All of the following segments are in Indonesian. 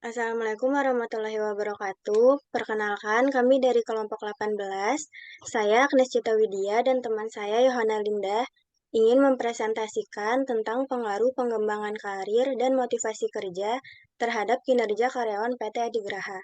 Assalamualaikum warahmatullahi wabarakatuh. Perkenalkan, kami dari kelompok 18. Saya Agnes Cita Widya dan teman saya Yohana Linda ingin mempresentasikan tentang pengaruh pengembangan karir dan motivasi kerja terhadap kinerja karyawan PT Adigraha.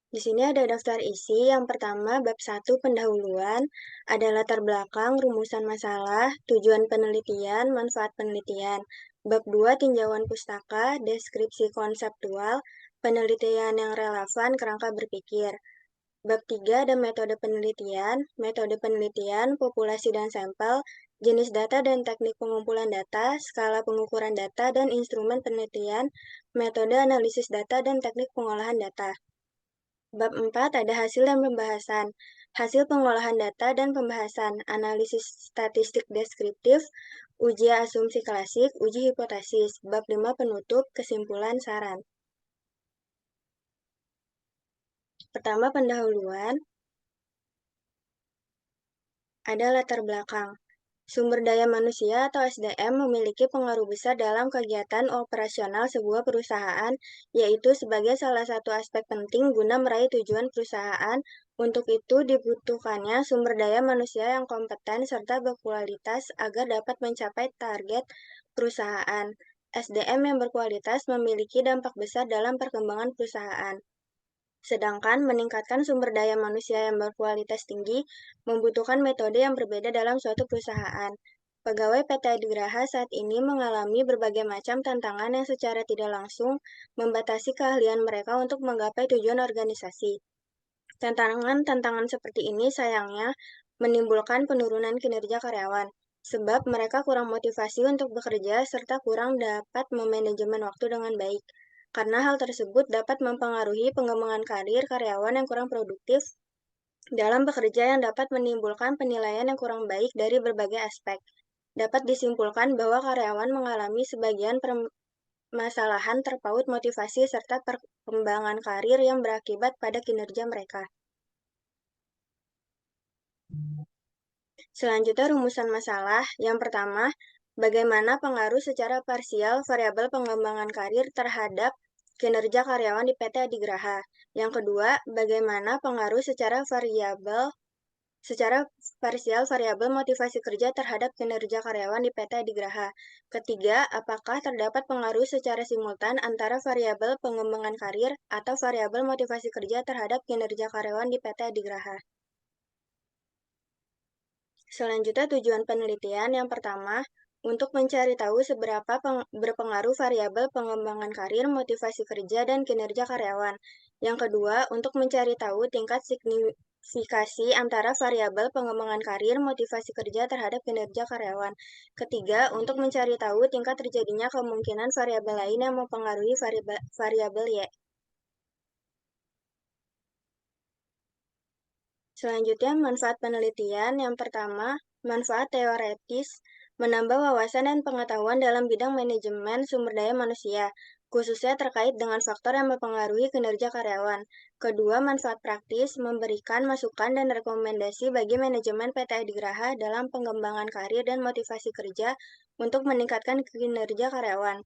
Di sini ada daftar isi. Yang pertama, bab 1 pendahuluan, ada latar belakang, rumusan masalah, tujuan penelitian, manfaat penelitian. Bab 2 tinjauan pustaka, deskripsi konseptual, penelitian yang relevan, kerangka berpikir. Bab 3 ada metode penelitian, populasi dan sampel, jenis data dan teknik pengumpulan data, skala pengukuran data dan instrumen penelitian, metode analisis data dan teknik pengolahan data. Bab 4 ada hasil dan pembahasan. Hasil pengolahan data dan pembahasan, analisis statistik deskriptif, uji asumsi klasik, uji hipotesis. Bab 5 penutup, kesimpulan, saran. Pertama pendahuluan, ada latar belakang. Sumber daya manusia atau SDM memiliki pengaruh besar dalam kegiatan operasional sebuah perusahaan, yaitu sebagai salah satu aspek penting guna meraih tujuan perusahaan. Untuk itu dibutuhkannya sumber daya manusia yang kompeten serta berkualitas agar dapat mencapai target perusahaan. SDM yang berkualitas memiliki dampak besar dalam perkembangan perusahaan. Sedangkan meningkatkan sumber daya manusia yang berkualitas tinggi membutuhkan metode yang berbeda dalam suatu perusahaan. Pegawai PT Adigraha saat ini mengalami berbagai macam tantangan yang secara tidak langsung membatasi keahlian mereka untuk menggapai tujuan organisasi. Tantangan-tantangan seperti ini sayangnya menimbulkan penurunan kinerja karyawan, sebab mereka kurang motivasi untuk bekerja serta kurang dapat memanajemen waktu dengan baik. Karena hal tersebut dapat mempengaruhi pengembangan karir karyawan yang kurang produktif dalam bekerja yang dapat menimbulkan penilaian yang kurang baik dari berbagai aspek. Dapat disimpulkan bahwa karyawan mengalami sebagian permasalahan terpaut motivasi serta perkembangan karir yang berakibat pada kinerja mereka. Selanjutnya rumusan masalah. Yang pertama, bagaimana pengaruh secara parsial variabel pengembangan karir terhadap kinerja karyawan di PT Adigraha. Yang kedua, bagaimana pengaruh secara parsial variabel motivasi kerja terhadap kinerja karyawan di PT Adigraha. Ketiga, apakah terdapat pengaruh secara simultan antara variabel pengembangan karir atau variabel motivasi kerja terhadap kinerja karyawan di PT Adigraha. Selanjutnya tujuan penelitian yang pertama, untuk mencari tahu seberapa berpengaruh variabel pengembangan karir, motivasi kerja, dan kinerja karyawan. Yang kedua, untuk mencari tahu tingkat signifikasi antara variabel pengembangan karir, motivasi kerja terhadap kinerja karyawan. Ketiga, untuk mencari tahu tingkat terjadinya kemungkinan variabel lain yang mempengaruhi variabel Y. Selanjutnya, manfaat penelitian. Yang pertama, manfaat teoretis, menambah wawasan dan pengetahuan dalam bidang manajemen sumber daya manusia, khususnya terkait dengan faktor yang mempengaruhi kinerja karyawan. Kedua, manfaat praktis, memberikan masukan dan rekomendasi bagi manajemen PT Adigraha dalam pengembangan karir dan motivasi kerja untuk meningkatkan kinerja karyawan.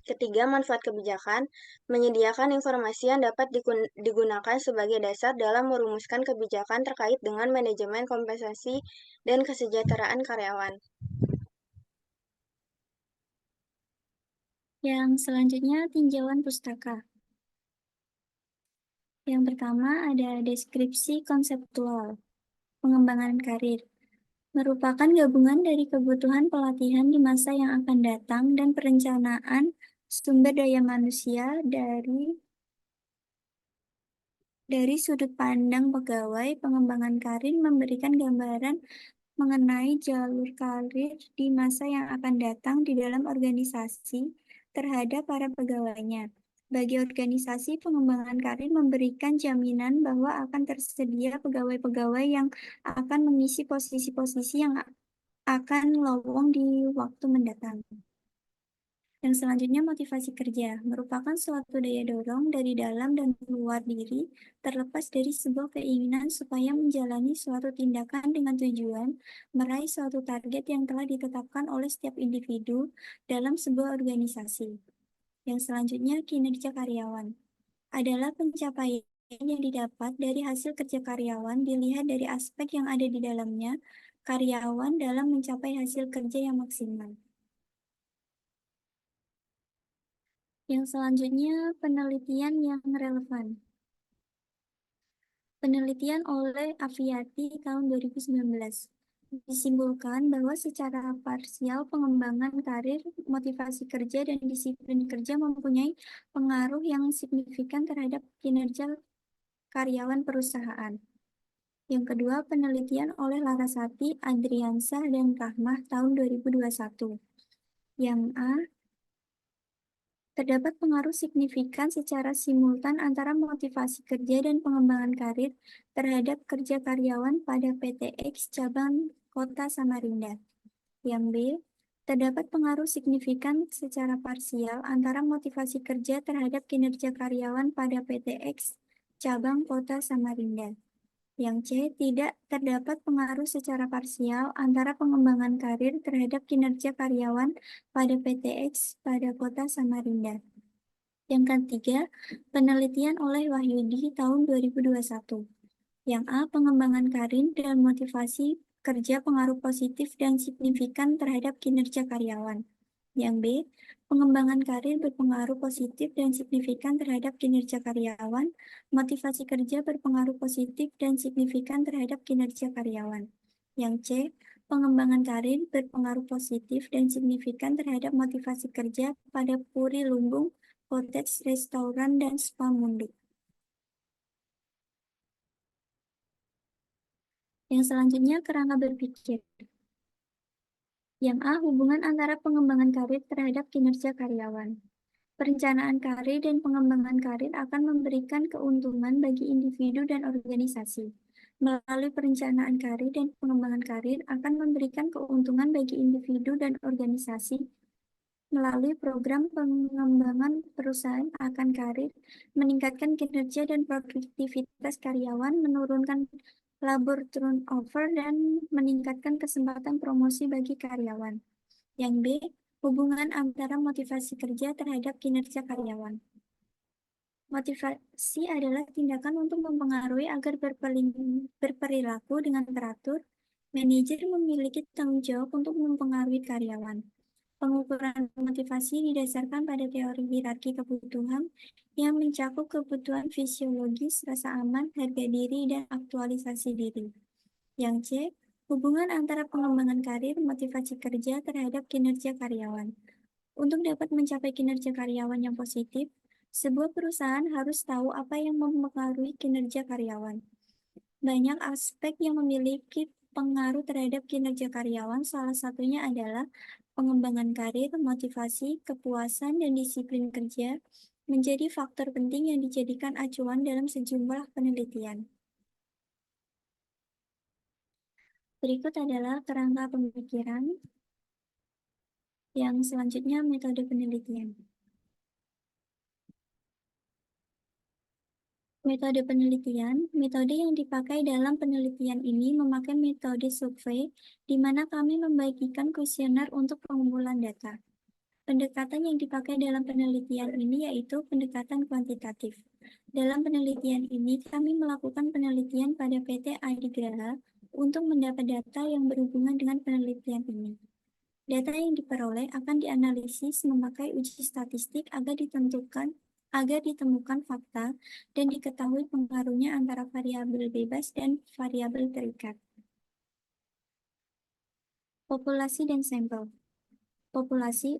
Ketiga, manfaat kebijakan, menyediakan informasi yang dapat digunakan sebagai dasar dalam merumuskan kebijakan terkait dengan manajemen kompensasi dan kesejahteraan karyawan. Yang selanjutnya tinjauan pustaka. Yang pertama ada deskripsi konseptual, pengembangan karir. Merupakan gabungan dari kebutuhan pelatihan di masa yang akan datang dan perencanaan sumber daya manusia dari sudut pandang pegawai. Pengembangan karir memberikan gambaran mengenai jalur karir di masa yang akan datang di dalam organisasi terhadap para pegawainya. Bagi organisasi, pengembangan karir memberikan jaminan bahwa akan tersedia pegawai-pegawai yang akan mengisi posisi-posisi yang akan lowong di waktu mendatang. Yang selanjutnya motivasi kerja, merupakan suatu daya dorong dari dalam dan luar diri, terlepas dari sebuah keinginan supaya menjalani suatu tindakan dengan tujuan meraih suatu target yang telah ditetapkan oleh setiap individu dalam sebuah organisasi. Yang selanjutnya kinerja karyawan adalah pencapaian yang didapat dari hasil kerja karyawan dilihat dari aspek yang ada di dalamnya, karyawan dalam mencapai hasil kerja yang maksimal. Yang selanjutnya, penelitian yang relevan. Penelitian oleh Aviati tahun 2019 disimpulkan bahwa secara parsial pengembangan karir, motivasi kerja, dan disiplin kerja mempunyai pengaruh yang signifikan terhadap kinerja karyawan perusahaan. Yang kedua, penelitian oleh Larasati, Adriansah, dan Rahmah tahun 2021. Yang A, terdapat pengaruh signifikan secara simultan antara motivasi kerja dan pengembangan karir terhadap kerja karyawan pada PT X cabang Kota Samarinda. Yang B, terdapat pengaruh signifikan secara parsial antara motivasi kerja terhadap kinerja karyawan pada PT X cabang Kota Samarinda. Yang C, tidak terdapat pengaruh secara parsial antara pengembangan karir terhadap kinerja karyawan pada PT X pada Kota Samarinda. Yang ketiga, penelitian oleh Wahyudi tahun 2021. Yang A, pengembangan karir dan motivasi kerja pengaruh positif dan signifikan terhadap kinerja karyawan. Yang B, pengembangan karir berpengaruh positif dan signifikan terhadap kinerja karyawan, motivasi kerja berpengaruh positif dan signifikan terhadap kinerja karyawan. Yang C, pengembangan karir berpengaruh positif dan signifikan terhadap motivasi kerja pada Puri Lumbung, Cottage, Restoran, dan Spa Munduk. Yang selanjutnya, kerangka berpikir. Yang A, hubungan antara pengembangan karir terhadap kinerja karyawan. Perencanaan karir dan pengembangan karir akan memberikan keuntungan bagi individu dan organisasi. Melalui perencanaan karir dan pengembangan karir akan memberikan keuntungan bagi individu dan organisasi. Melalui program pengembangan perusahaan akan karir, meningkatkan kinerja dan produktivitas karyawan, menurunkan labor turnover, dan meningkatkan kesempatan promosi bagi karyawan. Yang B, hubungan antara motivasi kerja terhadap kinerja karyawan. Motivasi adalah tindakan untuk mempengaruhi agar berperilaku dengan teratur. Manajer memiliki tanggung jawab untuk mempengaruhi karyawan. Pengukuran motivasi didasarkan pada teori hierarki kebutuhan yang mencakup kebutuhan fisiologis, rasa aman, harga diri, dan aktualisasi diri. Yang C, hubungan antara pengembangan karir, motivasi kerja terhadap kinerja karyawan. Untuk dapat mencapai kinerja karyawan yang positif, sebuah perusahaan harus tahu apa yang mempengaruhi kinerja karyawan. Banyak aspek yang memiliki pengaruh terhadap kinerja karyawan, salah satunya adalah pengembangan karir, motivasi, kepuasan, dan disiplin kerja menjadi faktor penting yang dijadikan acuan dalam sejumlah penelitian. Berikut adalah kerangka pemikiran. Yang selanjutnya metode penelitian. Metode penelitian, metode yang dipakai dalam penelitian ini memakai metode survei, di mana kami membagikan kuesioner untuk pengumpulan data. Pendekatan yang dipakai dalam penelitian ini yaitu pendekatan kuantitatif. Dalam penelitian ini, kami melakukan penelitian pada PT Adigraha untuk mendapat data yang berhubungan dengan penelitian ini. Data yang diperoleh akan dianalisis memakai uji statistik agar ditemukan fakta dan diketahui pengaruhnya antara variabel bebas dan variabel terikat. Populasi dan sampel.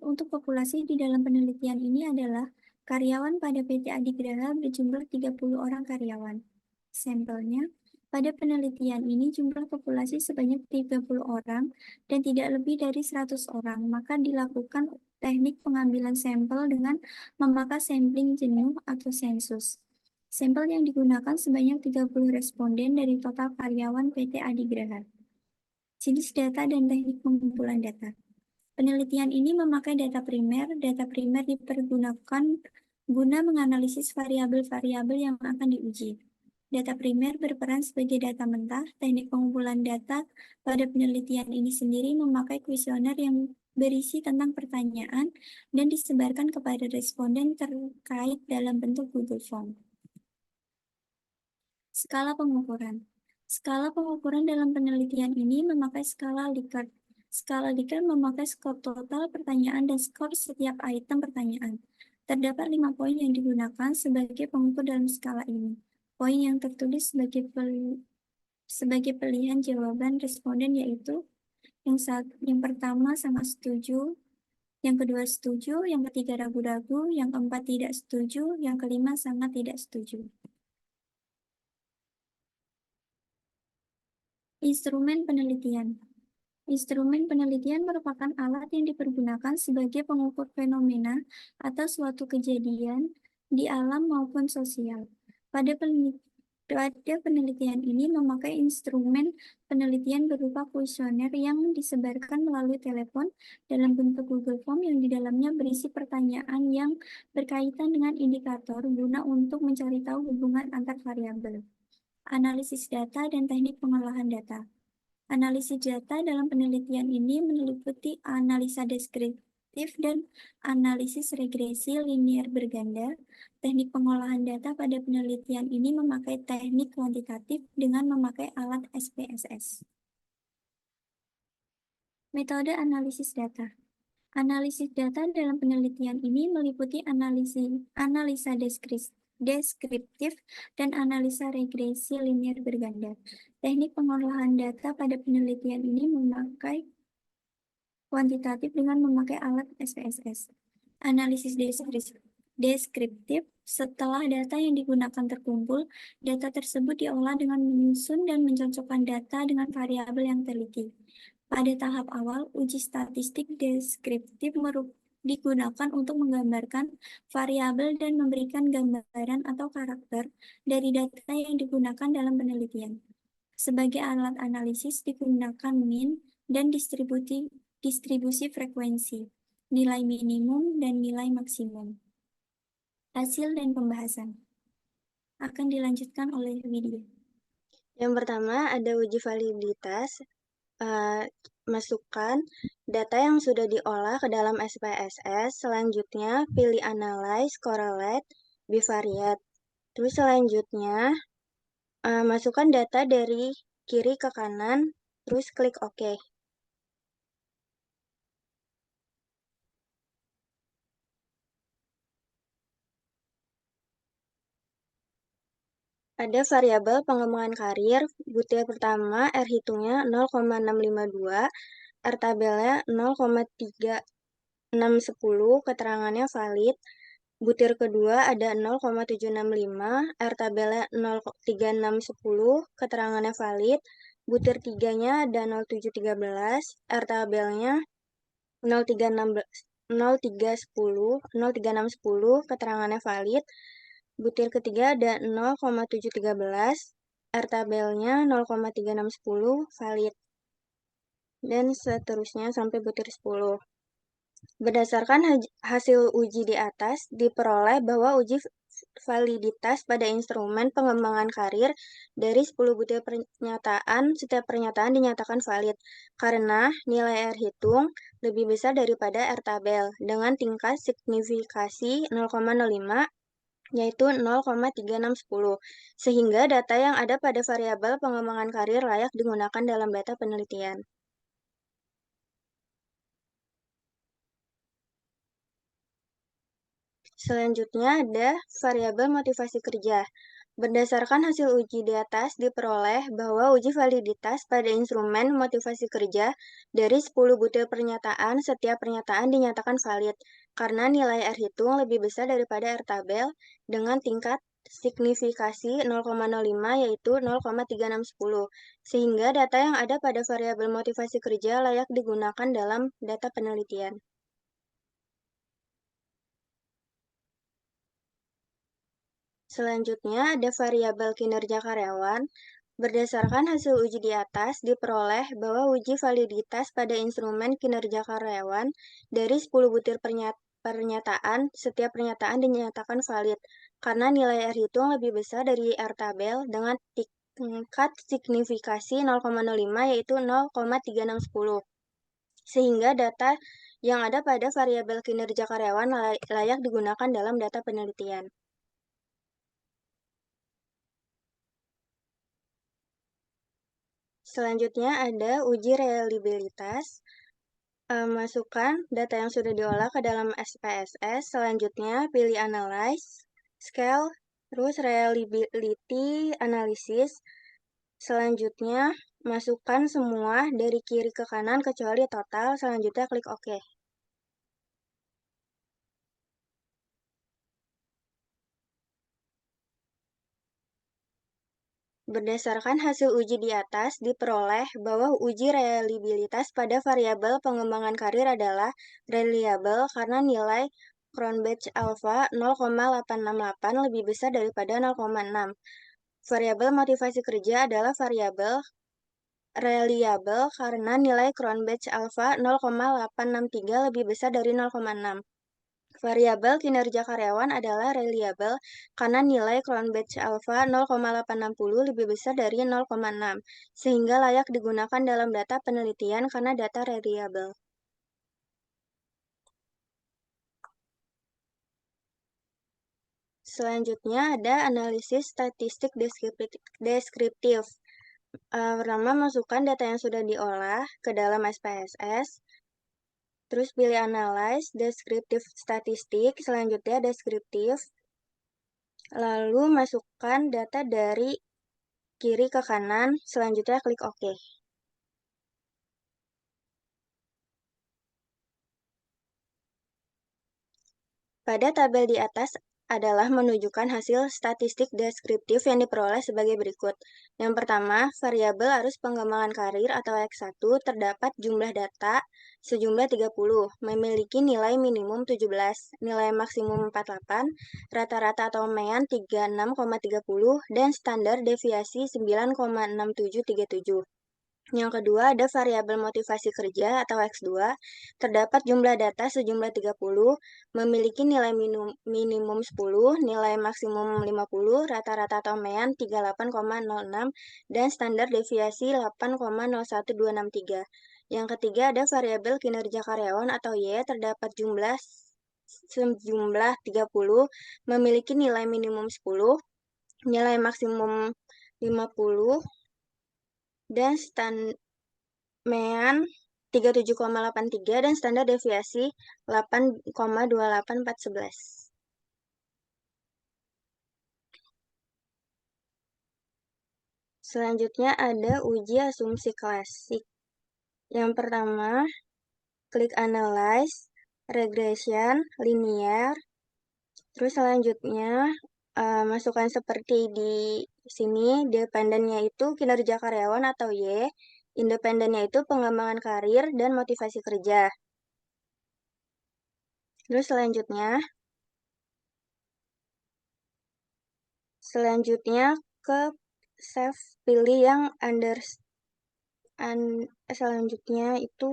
Untuk populasi di dalam penelitian ini adalah karyawan pada PT Adigraha berjumlah 30 orang karyawan. Sampelnya, pada penelitian ini jumlah populasi sebanyak 30 orang dan tidak lebih dari 100 orang, maka dilakukan teknik pengambilan sampel dengan memakai sampling jenuh atau sensus. Sampel yang digunakan sebanyak 30 responden dari total karyawan PT Adigraha. Jenis data dan teknik pengumpulan data. Penelitian ini memakai data primer. Data primer dipergunakan guna menganalisis variabel-variabel yang akan diuji. Data primer berperan sebagai data mentah. Teknik pengumpulan data pada penelitian ini sendiri memakai kuesioner yang berisi tentang pertanyaan dan disebarkan kepada responden terkait dalam bentuk Google Form. Skala pengukuran. Skala pengukuran dalam penelitian ini memakai skala Likert. Skala Likert memakai skor total pertanyaan dan skor setiap item pertanyaan. Terdapat 5 poin yang digunakan sebagai pengukur dalam skala ini. Poin yang tertulis sebagai pilihan jawaban responden yaitu yang pertama sangat setuju, yang kedua setuju, yang ketiga ragu-ragu, yang keempat tidak setuju, yang kelima sangat tidak setuju. Instrumen penelitian. Instrumen penelitian merupakan alat yang dipergunakan sebagai pengukur fenomena atau suatu kejadian di alam maupun sosial. Pada penelitian ini memakai instrumen penelitian berupa kuesioner yang disebarkan melalui telepon dalam bentuk Google Form yang di dalamnya berisi pertanyaan yang berkaitan dengan indikator guna untuk mencari tahu hubungan antar variabel. Analisis data dan teknik pengolahan data. Analisis data dalam penelitian ini meliputi analisa deskriptif dan analisis regresi linier berganda. Teknik pengolahan data pada penelitian ini memakai teknik kuantitatif dengan memakai alat SPSS. Metode analisis data. Analisis data dalam penelitian ini meliputi analisa deskriptif dan analisa regresi linier berganda. Teknik pengolahan data pada penelitian ini memakai kuantitatif dengan memakai alat SPSS. Analisis deskriptif. Setelah data yang digunakan terkumpul, data tersebut diolah dengan menyusun dan mencocokkan data dengan variabel yang teliti. Pada tahap awal, uji statistik deskriptif digunakan untuk menggambarkan variabel dan memberikan gambaran atau karakter dari data yang digunakan dalam penelitian. Sebagai alat analisis digunakan mean dan distribusi frekuensi, nilai minimum dan nilai maksimum. Hasil dan pembahasan akan dilanjutkan oleh Widya. Yang pertama ada uji validitas. Masukkan data yang sudah diolah ke dalam SPSS. Selanjutnya pilih analyze, correlate, bivariate. Terus selanjutnya masukkan data dari kiri ke kanan. Terus klik OK. Ada variabel pengembangan karir, butir pertama R hitungnya 0,652, R tabelnya 0,3610, keterangannya valid. Butir kedua ada 0,765, R tabelnya 03610, keterangannya valid. Butir tiganya ada 0713, R tabelnya 03610, keterangannya valid. Butir ketiga ada 0,713, R tabelnya 0,3610, valid. Dan seterusnya sampai butir 10. Berdasarkan hasil uji di atas, diperoleh bahwa uji validitas pada instrumen pengembangan karir dari 10 butir pernyataan, setiap pernyataan dinyatakan valid karena nilai R hitung lebih besar daripada R tabel dengan tingkat signifikasi 0,05 yaitu 0,3610, sehingga data yang ada pada variabel pengembangan karir layak digunakan dalam data penelitian. Selanjutnya ada variabel motivasi kerja. Berdasarkan hasil uji di atas, diperoleh bahwa uji validitas pada instrumen motivasi kerja dari 10 butir pernyataan, setiap pernyataan dinyatakan valid karena nilai R hitung lebih besar daripada R tabel dengan tingkat signifikasi 0,05 yaitu 0,3610, sehingga data yang ada pada variabel motivasi kerja layak digunakan dalam data penelitian. Selanjutnya ada variabel kinerja karyawan. Berdasarkan hasil uji di atas, diperoleh bahwa uji validitas pada instrumen kinerja karyawan dari 10 butir pernyataan, setiap pernyataan dinyatakan valid karena nilai R hitung lebih besar dari R tabel dengan tingkat signifikasi 0,05 yaitu 0,3610. Sehingga data yang ada pada variabel kinerja karyawan layak digunakan dalam data penelitian. Selanjutnya ada uji reliabilitas. Masukkan data yang sudah diolah ke dalam SPSS. Selanjutnya pilih Analyze, Scale, terus Reliability Analysis. Selanjutnya masukkan semua dari kiri ke kanan kecuali total. Selanjutnya klik OK. Berdasarkan hasil uji di atas, diperoleh bahwa uji reliabilitas pada variabel pengembangan karir adalah reliable karena nilai Cronbach alpha 0,868 lebih besar daripada 0,6. Variabel motivasi kerja adalah variabel reliable karena nilai Cronbach alpha 0,863 lebih besar dari 0,6. Variabel kinerja karyawan adalah reliable karena nilai Cronbach alpha 0,860 lebih besar dari 0,6, sehingga layak digunakan dalam data penelitian karena data reliable. Selanjutnya ada analisis statistik deskriptif. Pertama, masukkan data yang sudah diolah ke dalam SPSS. Terus pilih Analyze, Deskriptif Statistik, selanjutnya Deskriptif. Lalu masukkan data dari kiri ke kanan, selanjutnya klik OK. Pada tabel di atas adalah menunjukkan hasil statistik deskriptif yang diperoleh sebagai berikut. Yang pertama, variabel arus pengembangan karir atau X1 terdapat jumlah data sejumlah 30, memiliki nilai minimum 17, nilai maksimum 48, rata-rata atau mean 36,30, dan standar deviasi 9,6737. Yang kedua, ada variabel motivasi kerja atau X2. Terdapat jumlah data sejumlah 30, memiliki nilai minimum 10, nilai maksimum 50, rata-rata atau mean 38,06, dan standar deviasi 8,01263. Yang ketiga, ada variabel kinerja karyawan atau Y. Terdapat sejumlah 30, memiliki nilai minimum 10, nilai maksimum 50, dan mean 37,83 dan standar deviasi 8,28411. Selanjutnya ada uji asumsi klasik. Yang pertama, klik Analyze, Regression, Linear. Terus selanjutnya, masukkan seperti di sini, dependennya itu kinerja karyawan atau Y, independennya itu pengembangan karir dan motivasi kerja. Terus selanjutnya ke save, pilih yang selanjutnya itu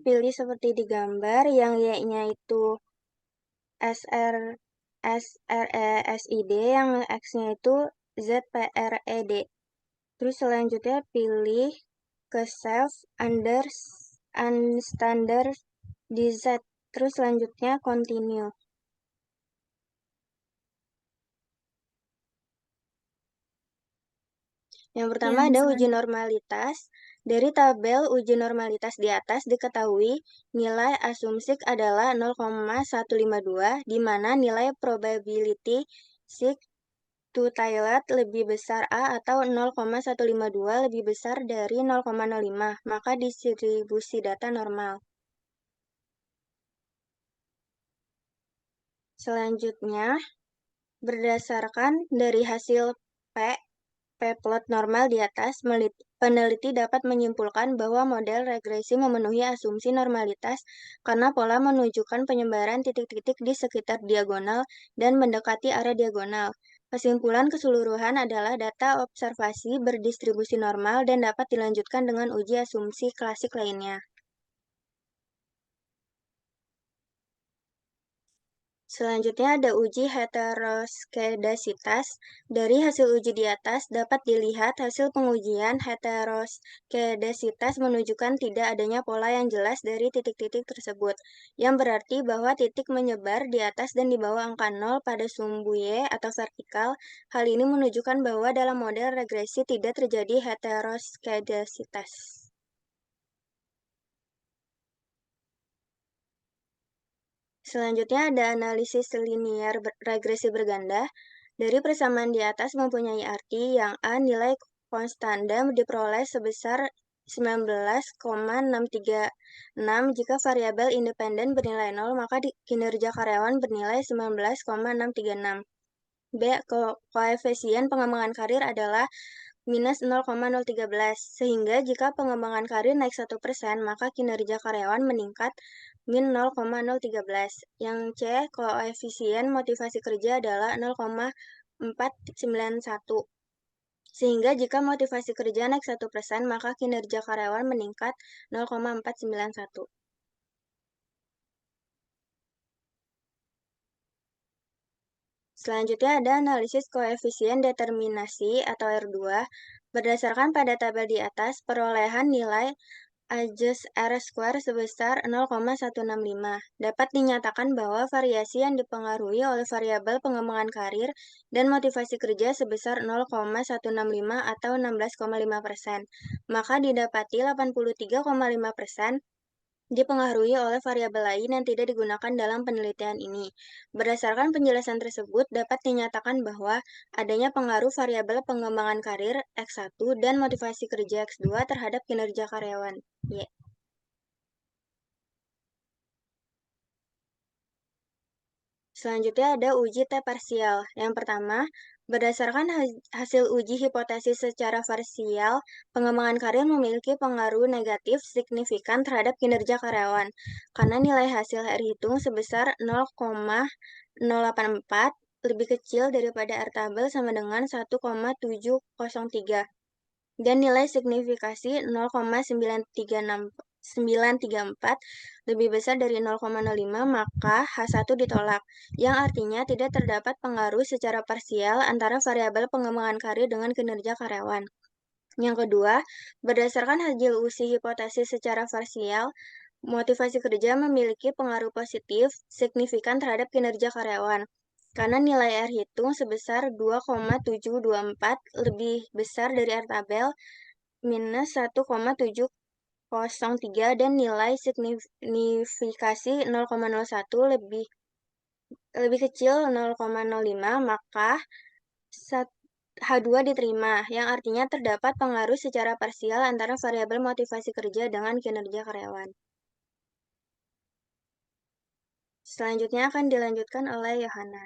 pilih seperti di gambar yang Y-nya itu SR SRESID, yang X-nya itu ZPRED. Terus selanjutnya pilih ke save unstandardized. Terus selanjutnya continue. Yang pertama ada uji normalitas. Dari tabel uji normalitas di atas diketahui nilai asumsik adalah 0,152, di mana nilai probability sig to tilde lebih besar A atau 0,152 lebih besar dari 0,05, maka distribusi data normal. Selanjutnya, berdasarkan dari hasil P, plot normal di atas, peneliti dapat menyimpulkan bahwa model regresi memenuhi asumsi normalitas karena pola menunjukkan penyebaran titik-titik di sekitar diagonal dan mendekati area diagonal. Kesimpulan keseluruhan adalah data observasi berdistribusi normal dan dapat dilanjutkan dengan uji asumsi klasik lainnya. Selanjutnya ada uji heteroskedasitas. Dari hasil uji di atas dapat dilihat hasil pengujian heteroskedasitas menunjukkan tidak adanya pola yang jelas dari titik-titik tersebut, yang berarti bahwa titik menyebar di atas dan di bawah angka 0 pada sumbu Y atau vertikal. Hal ini menunjukkan bahwa dalam model regresi tidak terjadi heteroskedasitas. Selanjutnya ada analisis linier regresi berganda. Dari persamaan di atas mempunyai arti yang A nilai konstanda diperoleh sebesar 19,636 jika variabel independen bernilai 0, maka kinerja karyawan bernilai 19,636. B. Koefisien pengembangan karir adalah minus 0,013, sehingga jika pengembangan karir naik 1%, maka kinerja karyawan meningkat min 0,013. Yang C, koefisien motivasi kerja adalah 0,491. Sehingga jika motivasi kerja naik 1%, maka kinerja karyawan meningkat 0,491. Selanjutnya ada analisis koefisien determinasi atau R2. Berdasarkan pada tabel di atas, perolehan nilai adjust R-square sebesar 0,165. Dapat dinyatakan bahwa variasi yang dipengaruhi oleh variabel pengembangan karir dan motivasi kerja sebesar 0,165 atau 16,5%. Maka didapati 83,5% dipengaruhi oleh variabel lain yang tidak digunakan dalam penelitian ini. Berdasarkan penjelasan tersebut, dapat dinyatakan bahwa adanya pengaruh variabel pengembangan karir X1 dan motivasi kerja X2 terhadap kinerja karyawan. Y. Selanjutnya ada uji T parsial. Yang pertama, berdasarkan hasil uji hipotesis secara parsial, pengembangan karir memiliki pengaruh negatif signifikan terhadap kinerja karyawan, karena nilai hasil R hitung sebesar 0,084 lebih kecil daripada R tabel sama dengan 1,703 dan nilai signifikasi 0,934 lebih besar dari 0,05, maka H1 ditolak, yang artinya tidak terdapat pengaruh secara parsial antara variabel pengembangan karir dengan kinerja karyawan. Yang kedua, berdasarkan hasil uji hipotesis secara parsial, motivasi kerja memiliki pengaruh positif signifikan terhadap kinerja karyawan. Karena nilai R hitung sebesar 2,724 lebih besar dari R tabel minus 1,703 dan nilai signifikasi 0,01 lebih kecil 0,05, maka H2 diterima, yang artinya terdapat pengaruh secara parsial antara variabel motivasi kerja dengan kinerja karyawan. Selanjutnya akan dilanjutkan oleh Yohana.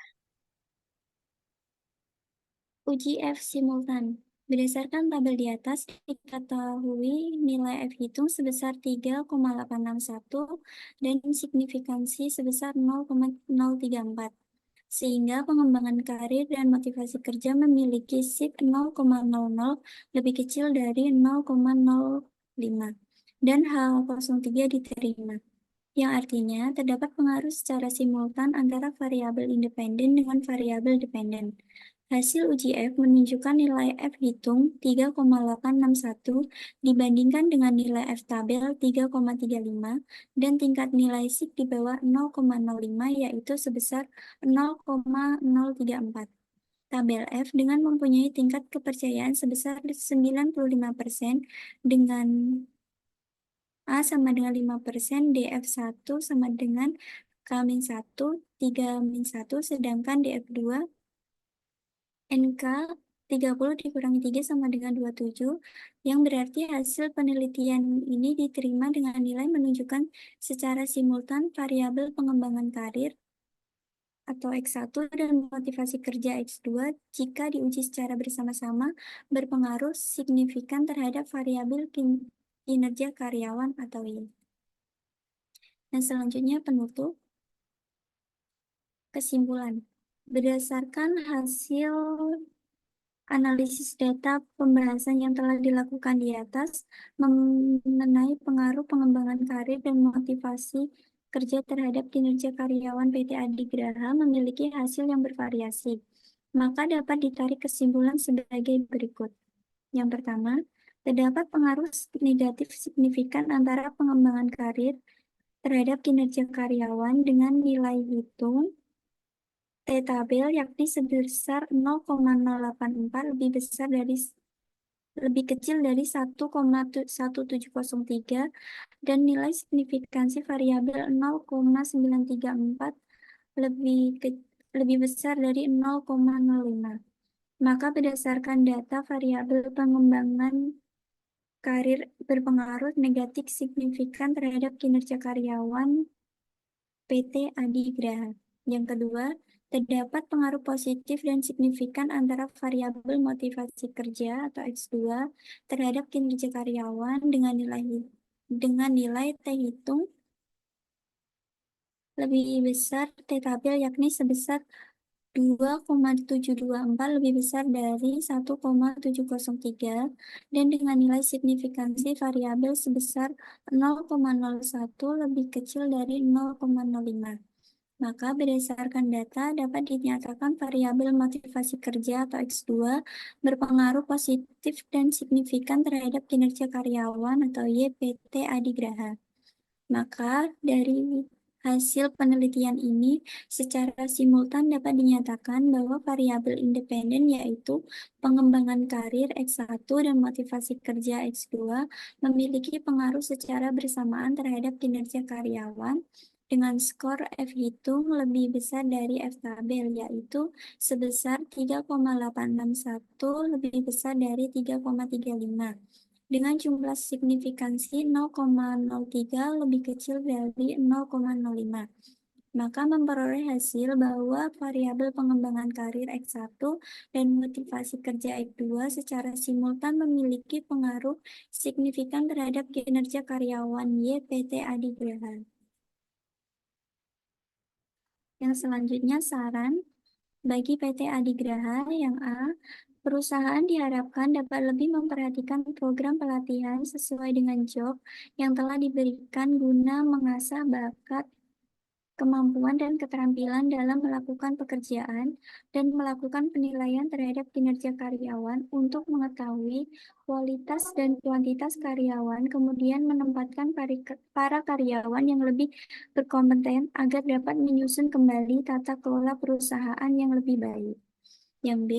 Uji F simultan. Berdasarkan tabel di atas, diketahui nilai F hitung sebesar 3,861 dan signifikansi sebesar 0,034. Sehingga pengembangan karir dan motivasi kerja memiliki SIG 0,00 lebih kecil dari 0,05 dan H03 diterima, yang artinya terdapat pengaruh secara simultan antara variabel independen dengan variabel dependen. Hasil uji F menunjukkan nilai F hitung 3,861 dibandingkan dengan nilai F tabel 3,35 dan tingkat nilai SIG di bawah 0,05 yaitu sebesar 0,034. Tabel F dengan mempunyai tingkat kepercayaan sebesar 95% dengan A sama dengan 5%, DF1 sama dengan K-1, 3-1, sedangkan DF2 NK 30 dikurangi 3 sama dengan 27, yang berarti hasil penelitian ini diterima dengan nilai menunjukkan secara simultan variabel pengembangan karir atau X1 dan motivasi kerja X2 jika diuji secara bersama-sama berpengaruh signifikan terhadap variabel kinerja karyawan atau Y. Nah, selanjutnya penutup. Kesimpulan. Berdasarkan hasil analisis data pembahasan yang telah dilakukan di atas mengenai pengaruh pengembangan karir dan motivasi kerja terhadap kinerja karyawan PT Adigraha memiliki hasil yang bervariasi. Maka dapat ditarik kesimpulan sebagai berikut. Yang pertama, terdapat pengaruh negatif signifikan antara pengembangan karir terhadap kinerja karyawan dengan nilai hitung T-tabel yakni sebesar 0,084 lebih kecil dari 1,1703 dan nilai signifikansi variabel 0,934 lebih besar dari 0,05. Maka berdasarkan data variabel pengembangan karir berpengaruh negatif signifikan terhadap kinerja karyawan PT Adigraha. Yang kedua, terdapat pengaruh positif dan signifikan antara variabel motivasi kerja atau X2 terhadap kinerja karyawan dengan nilai T hitung lebih besar T-tabel yakni sebesar 2,724 lebih besar dari 1,703 dan dengan nilai signifikansi variabel sebesar 0,01 lebih kecil dari 0,05. Maka berdasarkan data dapat dinyatakan variabel motivasi kerja atau X2 berpengaruh positif dan signifikan terhadap kinerja karyawan atau YPT Adigraha. Maka dari hasil penelitian ini secara simultan dapat dinyatakan bahwa variabel independen yaitu pengembangan karir X1 dan motivasi kerja X2 memiliki pengaruh secara bersamaan terhadap kinerja karyawan dengan skor F hitung lebih besar dari F tabel yaitu sebesar 3,861 lebih besar dari 3,35 dengan jumlah signifikansi 0,03 lebih kecil dari 0,05. Maka memperoleh hasil bahwa variabel pengembangan karir X1 dan motivasi kerja X2 secara simultan memiliki pengaruh signifikan terhadap kinerja karyawan YPT Adigraha. Yang selanjutnya saran bagi PT Adigraha yang A, perusahaan diharapkan dapat lebih memperhatikan program pelatihan sesuai dengan job yang telah diberikan guna mengasah bakat, kemampuan, dan keterampilan dalam melakukan pekerjaan dan melakukan penilaian terhadap kinerja karyawan untuk mengetahui kualitas dan kuantitas karyawan, kemudian menempatkan para karyawan yang lebih berkompeten agar dapat menyusun kembali tata kelola perusahaan yang lebih baik. Yang B,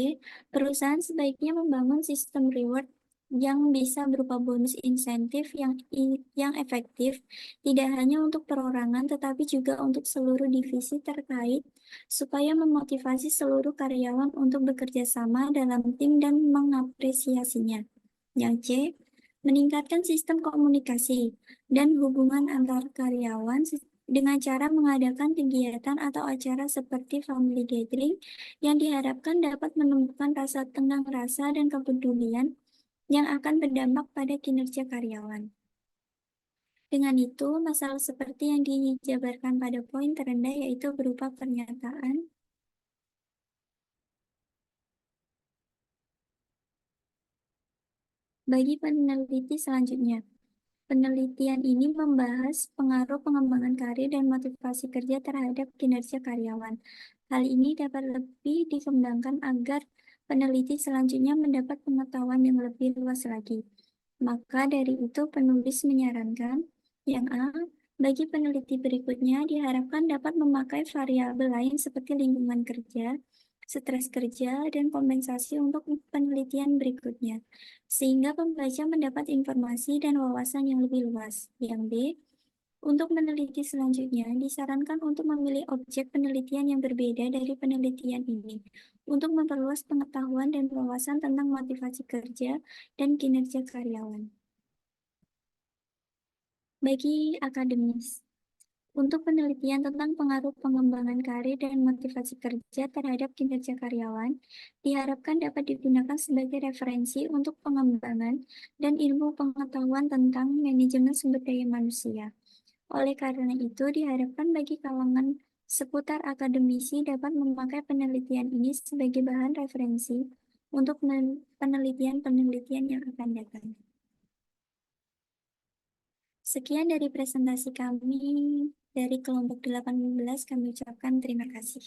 perusahaan sebaiknya membangun sistem reward yang bisa berupa bonus insentif yang efektif, tidak hanya untuk perorangan tetapi juga untuk seluruh divisi terkait, supaya memotivasi seluruh karyawan untuk bekerja sama dalam tim dan mengapresiasinya. Yang C, meningkatkan sistem komunikasi dan hubungan antar karyawan dengan cara mengadakan kegiatan atau acara seperti family gathering yang diharapkan dapat menumbuhkan rasa tenang rasa dan kepedulian yang akan berdampak pada kinerja karyawan. Dengan itu, masalah seperti yang dijabarkan pada poin terendah yaitu berupa pernyataan bagi peneliti selanjutnya. Penelitian ini membahas pengaruh pengembangan karir dan motivasi kerja terhadap kinerja karyawan. Hal ini dapat lebih dikembangkan agar peneliti selanjutnya mendapat pengetahuan yang lebih luas lagi. Maka dari itu penulis menyarankan yang A, bagi peneliti berikutnya diharapkan dapat memakai variabel lain seperti lingkungan kerja, stres kerja, dan kompensasi untuk penelitian berikutnya sehingga pembaca mendapat informasi dan wawasan yang lebih luas. Yang B, untuk meneliti selanjutnya, disarankan untuk memilih objek penelitian yang berbeda dari penelitian ini, untuk memperluas pengetahuan dan wawasan tentang motivasi kerja dan kinerja karyawan. Bagi akademis, Untuk penelitian tentang pengaruh pengembangan karir dan motivasi kerja terhadap kinerja karyawan, diharapkan dapat digunakan sebagai referensi untuk pengembangan dan ilmu pengetahuan tentang manajemen sumber daya manusia. Oleh karena itu, diharapkan bagi kalangan seputar akademisi dapat memakai penelitian ini sebagai bahan referensi untuk penelitian-penelitian yang akan datang. Sekian dari presentasi kami dari kelompok 18, kami ucapkan terima kasih.